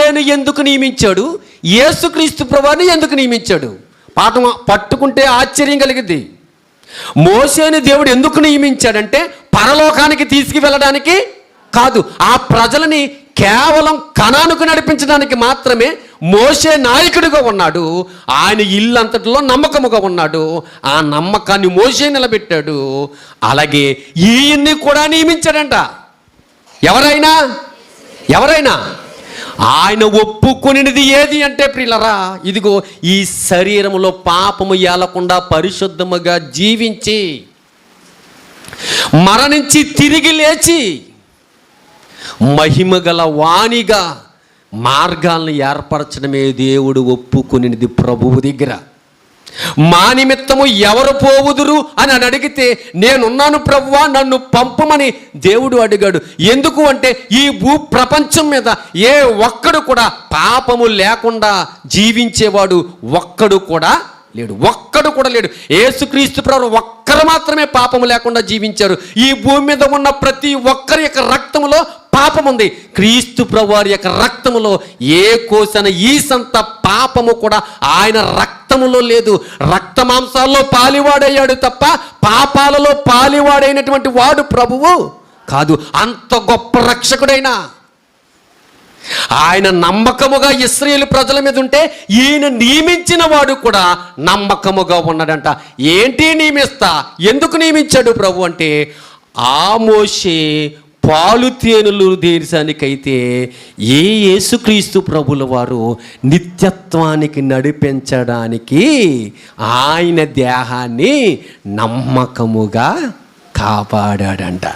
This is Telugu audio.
మోషేను ఎందుకు నియమించాడు, యేసుక్రీస్తు ప్రభువుని ఎందుకు నియమించాడు? పాఠం పట్టుకుంటే ఆశ్చర్యం కలిగింది. మోషేను దేవుడు ఎందుకు నియమించాడంటే పరలోకానికి తీసుకువెళ్ళడానికి కాదు, ఆ ప్రజలని కేవలం కనానుకు నడిపించడానికి మాత్రమే మోషే నాయకుడిగా ఉన్నాడు. ఆయన ఇల్లంతటిలో నమ్మకముగా ఉన్నాడు. ఆ నమ్మకాన్ని మోషే నిలబెట్టాడు. అలాగే ఈయన్ని కూడా నియమించాడంట. ఎవరైనా ఆయన ఒప్పుకొనిది ఏది అంటే ప్రియులరా, ఇదిగో ఈ శరీరములో పాపము ఏలకుండా పరిశుద్ధముగా జీవించి మరణించి తిరిగి లేచి మహిమగల వాణిగా మార్గాలను ఏర్పరచడమే దేవుడు ఒప్పుకొనిది ప్రభువు దగ్గర. మా నిమిత్తము ఎవరు పోవుదురు అని అడిగితే నేనున్నాను ప్రభువా, నన్ను పంపమని దేవుడు అడిగాడు. ఎందుకు అంటే ఈ భూ ప్రపంచం మీద ఏ ఒక్కడు కూడా పాపము లేకుండా జీవించేవాడు ఒక్కడు కూడా లేడు. యేసుక్రీస్తు ప్రభువు ఒక్కరు మాత్రమే పాపము లేకుండా జీవించారు. ఈ భూమి మీద ఉన్న ప్రతి ఒక్కరి యొక్క రక్తములో పాపం ఉంది. క్రీస్తు ప్రభువారి యొక్క రక్తములో ఏ కోసన ఈసంత పాపము కూడా ఆయన రక్తములో లేదు. రక్త మాంసాల్లో పాలివాడయ్యాడు తప్ప పాపాలలో పాలివాడైనటువంటి వాడు ప్రభువు కాదు. అంత గొప్ప రక్షకుడైనా ఆయన నమ్మకముగా ఇశ్రాయేలు ప్రజల మీద ఉంటే ఈయన నియమించిన వాడు కూడా నమ్మకముగా ఉన్నాడంట. ఏంటి నియమిస్తా, ఎందుకు నియమించాడు ప్రభు అంటే, ఆ మోషే పాలు తేనెలు దేశానికైతే ఏ యేసుక్రీస్తు ప్రభుల వారు నిత్యత్వానికి నడిపించడానికి ఆయన దేహాన్ని నమ్మకముగా కాపాడాడంట.